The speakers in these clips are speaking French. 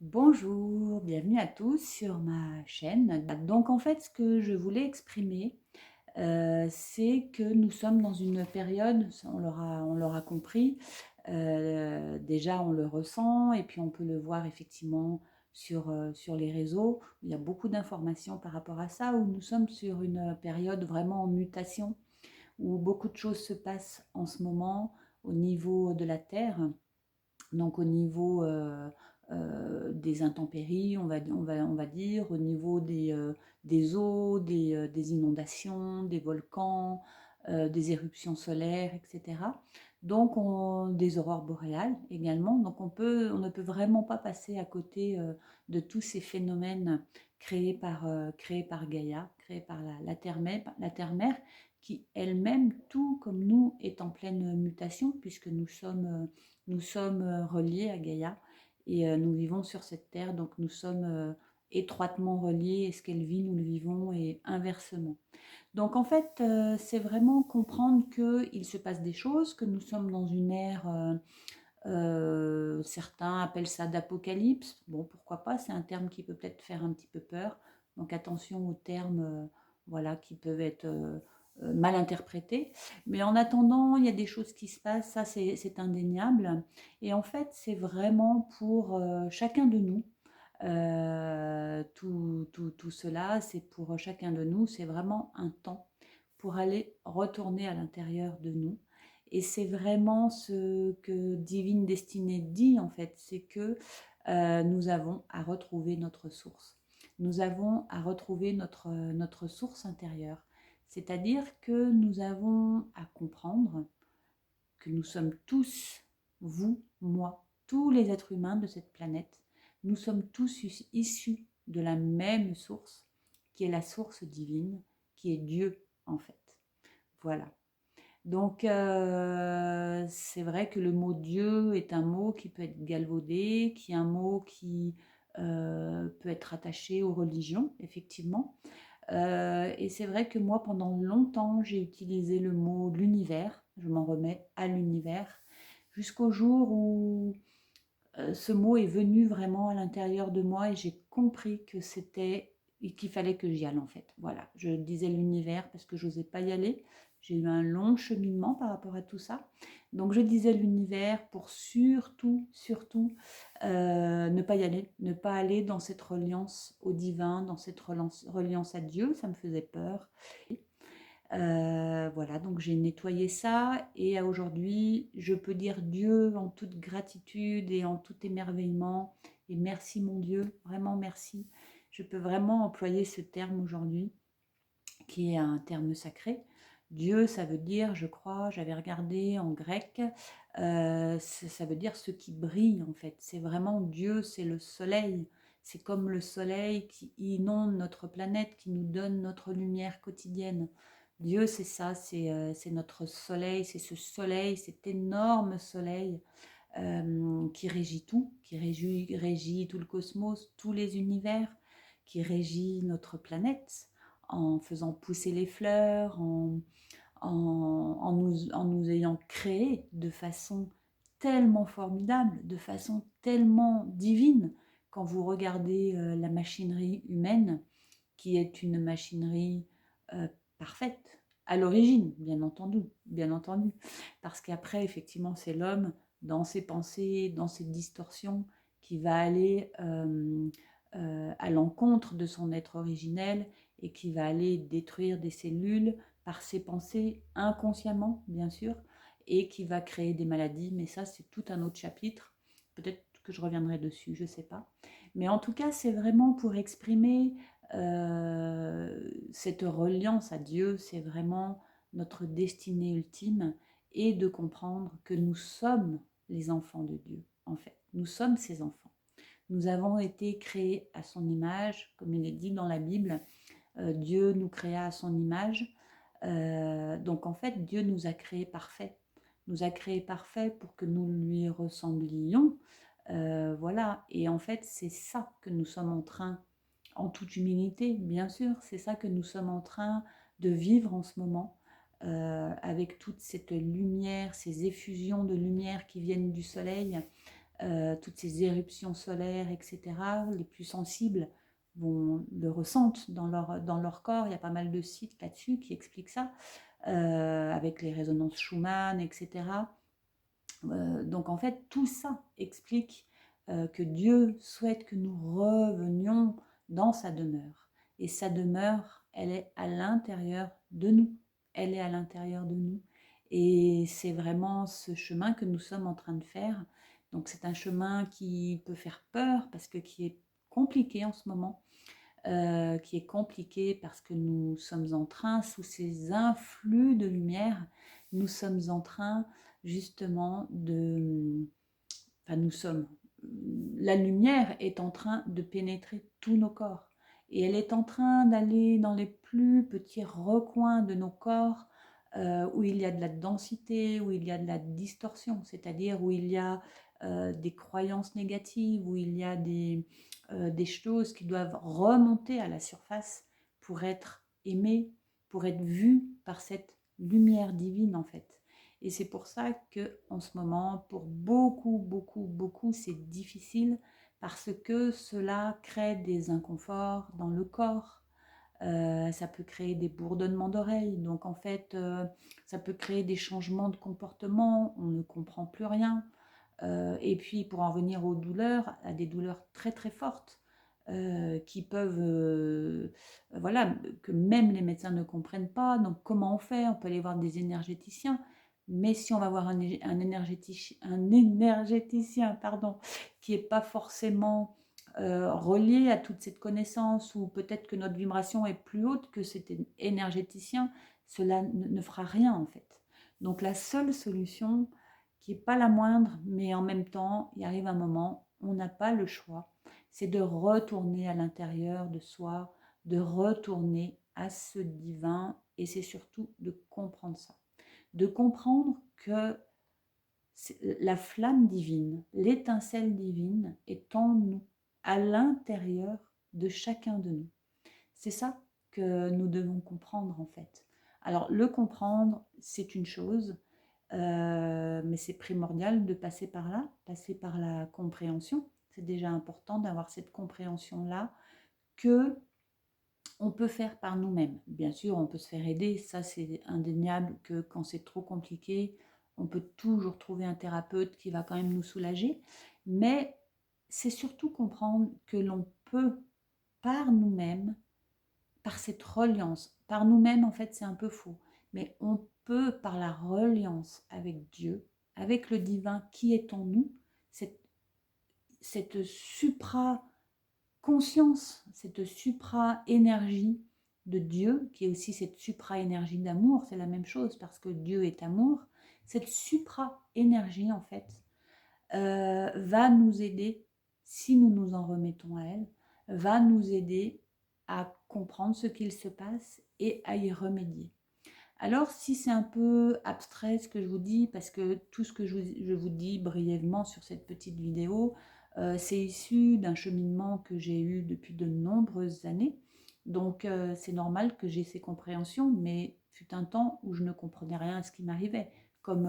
Bonjour, bienvenue à tous sur ma chaîne. Donc en fait, ce que je voulais exprimer, c'est que nous sommes dans une période, ça, on l'aura compris, déjà on le ressent et puis on peut le voir effectivement sur les réseaux. Il y a beaucoup d'informations par rapport à ça, où nous sommes sur une période vraiment en mutation, où beaucoup de choses se passent en ce moment au niveau de la Terre. Donc au niveau des intempéries, on va dire, au niveau des eaux, des inondations, des volcans, des éruptions solaires, etc. Donc des aurores boréales également. Donc on ne peut vraiment pas passer à côté de tous ces phénomènes créés par Gaïa, créés par la Terre-Mère, qui elle-même, tout comme nous, est en pleine mutation, puisque nous sommes reliés à Gaïa et nous vivons sur cette terre, donc nous sommes étroitement reliés, et ce qu'elle vit, nous le vivons, et inversement. Donc en fait, c'est vraiment comprendre qu'il se passe des choses, que nous sommes dans une ère, certains appellent ça d'apocalypse. Bon, pourquoi pas, c'est un terme qui peut peut-être faire un petit peu peur. Donc attention aux termes voilà, qui peuvent être mal interprétés. Mais en attendant, il y a des choses qui se passent, ça c'est indéniable. Et en fait, c'est vraiment pour chacun de nous. Tout cela, c'est pour chacun de nous, c'est vraiment un temps pour aller retourner à l'intérieur de nous. Et c'est vraiment ce que Divine Destinée dit en fait, c'est que nous avons à retrouver notre source. Nous avons à retrouver notre source intérieure. C'est-à-dire que nous avons à comprendre que nous sommes tous, vous, moi, tous les êtres humains de cette planète, nous sommes tous issus de la même source, qui est la source divine, qui est Dieu en fait. Voilà. Donc, c'est vrai que le mot Dieu est un mot qui peut être galvaudé, qui est un mot qui peut être attaché aux religions, effectivement. Et c'est vrai que moi, pendant longtemps, j'ai utilisé le mot l'univers. Je m'en remets à l'univers, jusqu'au jour où ce mot est venu vraiment à l'intérieur de moi et j'ai compris que c'était qu'il fallait que j'y aille en fait. Voilà, je disais l'univers parce que je n'osais pas y aller. J'ai eu un long cheminement par rapport à tout ça. Donc je disais l'univers pour surtout ne pas y aller, ne pas aller dans cette reliance au divin, dans cette reliance à Dieu, ça me faisait peur. Voilà, donc j'ai nettoyé ça et aujourd'hui, je peux dire Dieu en toute gratitude et en tout émerveillement. Et merci mon Dieu, vraiment merci. Je peux vraiment employer ce terme aujourd'hui, qui est un terme sacré. Dieu, ça veut dire, je crois, j'avais regardé en grec, ça veut dire ce qui brille en fait. C'est vraiment Dieu, c'est le soleil. C'est comme le soleil qui inonde notre planète, qui nous donne notre lumière quotidienne. Dieu, c'est ça, c'est notre soleil, c'est ce soleil, cet énorme soleil qui régit tout, qui régit tout le cosmos, tous les univers, qui régit notre planète en faisant pousser les fleurs, en nous ayant créés de façon tellement formidable, de façon tellement divine. Quand vous regardez la machinerie humaine, qui est une machinerie euh, parfaite, à l'origine, bien entendu, parce qu'après, effectivement, c'est l'homme, dans ses pensées, dans ses distorsions, qui va aller à l'encontre de son être originel et qui va aller détruire des cellules par ses pensées, inconsciemment, bien sûr, et qui va créer des maladies, mais ça, c'est tout un autre chapitre. Peut-être que je reviendrai dessus, je ne sais pas. Mais en tout cas, c'est vraiment pour exprimer cette reliance à Dieu, c'est vraiment notre destinée ultime, et de comprendre que nous sommes les enfants de Dieu, en fait. Nous sommes ses enfants. Nous avons été créés à son image, comme il est dit dans la Bible. Dieu nous créa à son image. Donc en fait, Dieu nous a créés parfaits. Nous a créés parfaits pour que nous lui ressemblions. Voilà. Et en fait, c'est ça que nous sommes en train, en toute humilité, bien sûr, c'est ça que nous sommes en train de vivre en ce moment, avec toute cette lumière, ces effusions de lumière qui viennent du soleil. toutes ces éruptions solaires, etc., les plus sensibles le ressentent dans leur corps. Il y a pas mal de sites là-dessus qui expliquent ça, avec les résonances Schumann, etc. Donc en fait, tout ça explique que Dieu souhaite que nous revenions dans sa demeure. Et sa demeure, elle est à l'intérieur de nous. Elle est à l'intérieur de nous. Et c'est vraiment ce chemin que nous sommes en train de faire. Donc c'est un chemin qui peut faire peur parce que qui est compliqué en ce moment. Qui est compliqué parce que nous sommes en train, sous ces influx de lumière, nous sommes en train justement de... Enfin, nous sommes... La lumière est en train de pénétrer tous nos corps. Et elle est en train d'aller dans les plus petits recoins de nos corps, où il y a de la densité, où il y a de la distorsion, c'est-à-dire où il y a des croyances négatives, où il y a des choses qui doivent remonter à la surface pour être aimées, pour être vues par cette lumière divine en fait. Et c'est pour ça que en ce moment, pour beaucoup, c'est difficile parce que cela crée des inconforts dans le corps. Ça peut créer des bourdonnements d'oreilles. Donc en fait, ça peut créer des changements de comportement. On ne comprend plus rien. Et puis pour en venir aux douleurs, à des douleurs très fortes qui peuvent, voilà, que même les médecins ne comprennent pas. Donc comment on fait? On peut aller voir des énergéticiens, mais si on va voir un énergéticien pardon, qui n'est pas forcément relié à toute cette connaissance, ou peut-être que notre vibration est plus haute que cet énergéticien, cela ne fera rien en fait. Donc la seule solution, qui n'est pas la moindre, mais en même temps, il arrive un moment, on n'a pas le choix, c'est de retourner à l'intérieur de soi, de retourner à ce divin, et c'est surtout de comprendre ça. De comprendre que la flamme divine, l'étincelle divine est en nous, à l'intérieur de chacun de nous. C'est ça que nous devons comprendre en fait. Alors le comprendre, c'est une chose, mais c'est primordial de passer par là, passer par la compréhension. C'est déjà important d'avoir cette compréhension-là que on peut faire par nous-mêmes. Bien sûr, on peut se faire aider, ça c'est indéniable que quand c'est trop compliqué, on peut toujours trouver un thérapeute qui va quand même nous soulager, mais c'est surtout comprendre que l'on peut par nous-mêmes, par cette reliance, par nous-mêmes en fait c'est un peu faux, mais on peut par la reliance avec Dieu, avec le divin qui est en nous, cette supra-conscience, cette supra-énergie de Dieu, qui est aussi cette supra-énergie d'amour, c'est la même chose parce que Dieu est amour, cette supra-énergie en fait va nous aider, si nous nous en remettons à elle, va nous aider à comprendre ce qu'il se passe et à y remédier. Alors, si c'est un peu abstrait ce que je vous dis, parce que tout ce que je vous dis brièvement sur cette petite vidéo, c'est issu d'un cheminement que j'ai eu depuis de nombreuses années. Donc, c'est normal que j'ai ces compréhensions, mais fut un temps où je ne comprenais rien à ce qui m'arrivait, comme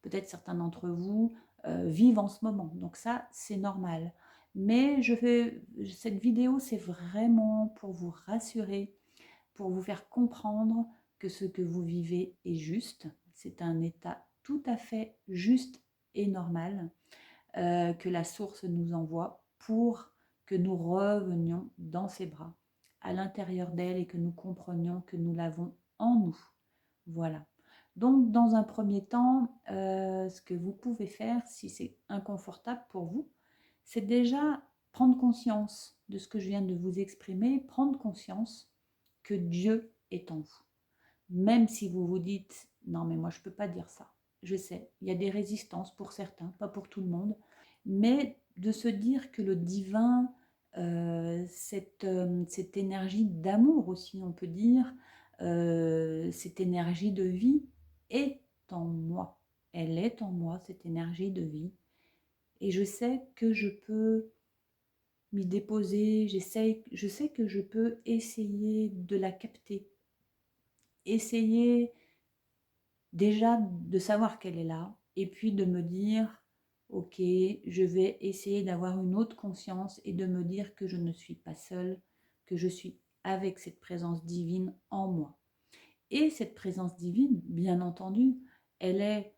peut-être certains d'entre vous vivent en ce moment. Donc ça, c'est normal. Mais cette vidéo, c'est vraiment pour vous rassurer, pour vous faire comprendre que ce que vous vivez est juste. C'est un état tout à fait juste et normal que la source nous envoie pour que nous revenions dans ses bras, à l'intérieur d'elle, et que nous comprenions que nous l'avons en nous. Voilà. Donc, dans un premier temps, ce que vous pouvez faire, si c'est inconfortable pour vous, c'est déjà prendre conscience de ce que je viens de vous exprimer, prendre conscience que Dieu est en vous. Même si vous vous dites, non mais moi je ne peux pas dire ça. Je sais, il y a des résistances pour certains, pas pour tout le monde, mais de se dire que le divin, cette énergie d'amour aussi, on peut dire, cette énergie de vie est en moi. Elle est en moi, cette énergie de vie. Et je sais que je peux m'y déposer, je sais que je peux essayer de la capter. Essayer déjà de savoir qu'elle est là, et puis de me dire, ok, je vais essayer d'avoir une autre conscience et de me dire que je ne suis pas seule, que je suis avec cette présence divine en moi. Et cette présence divine, bien entendu, elle est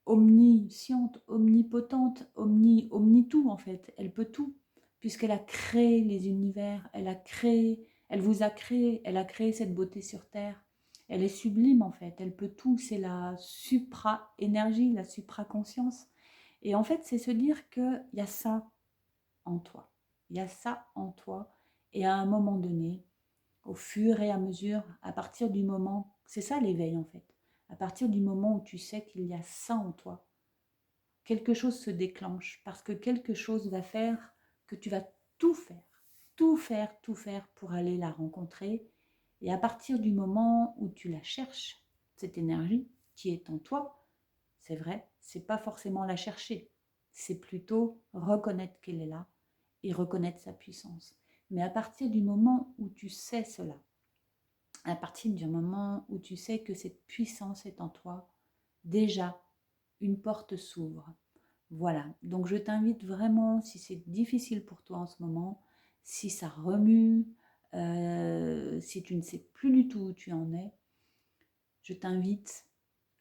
omnisciente, omnipotente, omni-tout en fait. Elle peut tout, puisqu'elle a créé les univers, elle vous a créé, elle a créé cette beauté sur Terre. Elle est sublime en fait, elle peut tout, c'est la supra-énergie, la supra-conscience. Et en fait, c'est se dire qu'il y a ça en toi. Il y a ça en toi. Et à un moment donné, au fur et à mesure, à partir du moment, c'est ça l'éveil en fait, à partir du moment où tu sais qu'il y a ça en toi, quelque chose se déclenche parce que quelque chose va faire que tu vas tout faire, tout faire, tout faire pour aller la rencontrer. Et à partir du moment où tu la cherches, cette énergie qui est en toi, c'est vrai, c'est pas forcément la chercher, c'est plutôt reconnaître qu'elle est là et reconnaître sa puissance. Mais à partir du moment où tu sais cela, à partir du moment où tu sais que cette puissance est en toi, déjà, une porte s'ouvre. Voilà, donc je t'invite vraiment, si c'est difficile pour toi en ce moment, si ça remue, si tu ne sais plus du tout où tu en es, je t'invite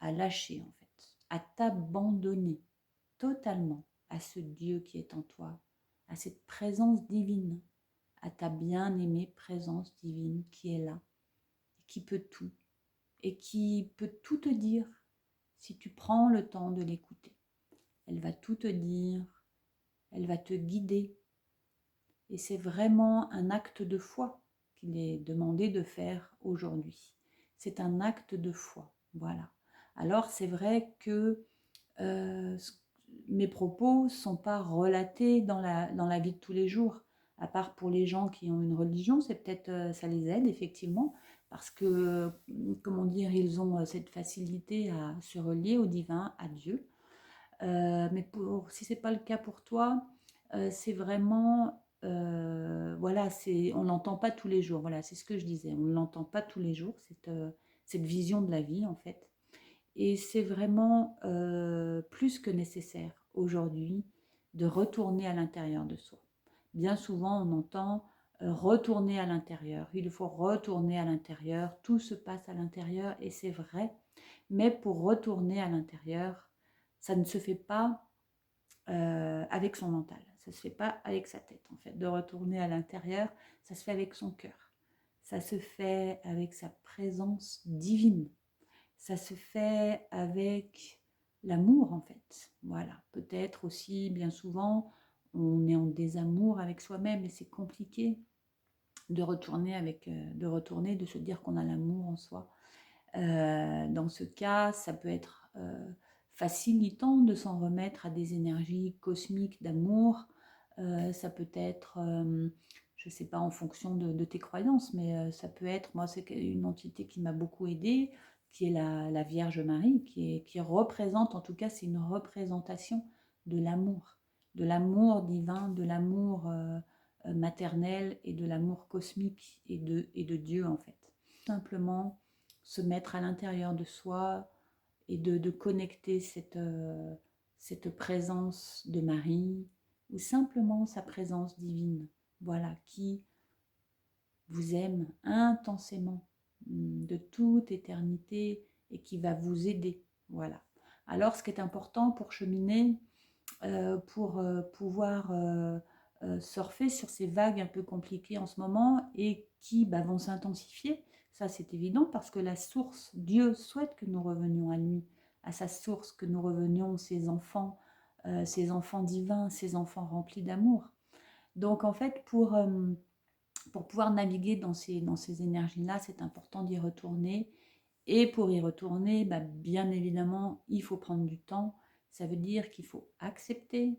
à lâcher en fait, à t'abandonner totalement à ce Dieu qui est en toi, à cette présence divine, à ta bien-aimée présence divine qui est là, qui peut tout et qui peut tout te dire si tu prends le temps de l'écouter. Elle va tout te dire, elle va te guider. Et c'est vraiment un acte de foi qu'il est demandé de faire aujourd'hui. C'est un acte de foi, voilà. Alors c'est vrai que euh, mes propos ne sont pas relatés dans la vie de tous les jours, à part pour les gens qui ont une religion, c'est peut-être ça les aide effectivement, parce que, comment dire, ils ont cette facilité à se relier au divin, à Dieu. Mais si ce n'est pas le cas pour toi, c'est vraiment, voilà, on ne l'entend pas tous les jours, voilà, c'est ce que je disais, on ne l'entend pas tous les jours, cette vision de la vie en fait. Et c'est vraiment plus que nécessaire aujourd'hui de retourner à l'intérieur de soi. Bien souvent, on entend retourner à l'intérieur. Il faut retourner à l'intérieur. Tout se passe à l'intérieur et c'est vrai. Mais pour retourner à l'intérieur, ça ne se fait pas avec son mental. Ça ne se fait pas avec sa tête, en fait. De retourner à l'intérieur, ça se fait avec son cœur. Ça se fait avec sa présence divine. Ça se fait avec l'amour, en fait. Voilà. Peut-être aussi, bien souvent, on est en désamour avec soi-même et c'est compliqué de retourner, de se dire qu'on a l'amour en soi. Dans ce cas, ça peut être facilitant de s'en remettre à des énergies cosmiques d'amour. Ça peut être, je ne sais pas en fonction de tes croyances, mais ça peut être, moi c'est une entité qui m'a beaucoup aidée, qui est la Vierge Marie, qui représente, en tout cas c'est une représentation de l'amour divin, de l'amour maternel et de l'amour cosmique et de Dieu en fait. Simplement se mettre à l'intérieur de soi et de connecter cette présence de Marie ou simplement sa présence divine, voilà, qui vous aime intensément de toute éternité et qui va vous aider, voilà. Alors ce qui est important pour cheminer, pour pouvoir surfer sur ces vagues un peu compliquées en ce moment et qui vont s'intensifier. Ça, c'est évident parce que la source, Dieu souhaite que nous revenions à lui, à sa source, que nous revenions ses enfants divins, ses enfants remplis d'amour. Donc, en fait, pour pouvoir naviguer dans ces énergies-là, c'est important d'y retourner. Et pour y retourner, bien évidemment, il faut prendre du temps. Ça veut dire qu'il faut accepter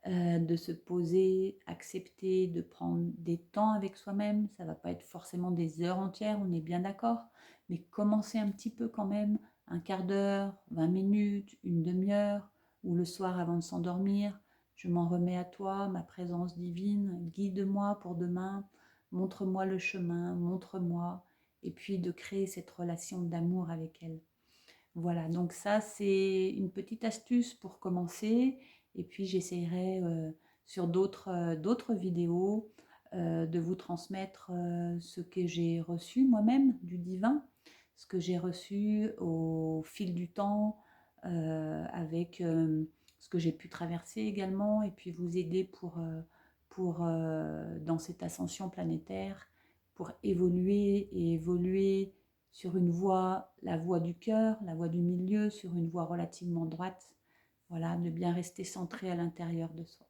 de se poser, accepter de prendre des temps avec soi-même. Ça ne va pas être forcément des heures entières, on est bien d'accord, mais commencer un petit peu quand même, un quart d'heure, 20 minutes, une demi-heure, ou le soir avant de s'endormir. Je m'en remets à toi, ma présence divine, guide-moi pour demain, montre-moi le chemin, montre-moi, et puis de créer cette relation d'amour avec elle. Voilà, donc ça c'est une petite astuce pour commencer Et puis j'essaierai sur d'autres vidéos de vous transmettre ce que j'ai reçu moi-même du divin, ce que j'ai reçu au fil du temps, avec ce que j'ai pu traverser également, et puis vous aider dans cette ascension planétaire, pour évoluer et évoluer sur une voie, la voie du cœur, la voie du milieu, sur une voie relativement droite. Voilà, de bien rester centré à l'intérieur de soi.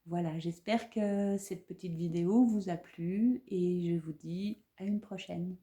Voilà, j'espère que cette petite vidéo vous a plu et je vous dis à une prochaine.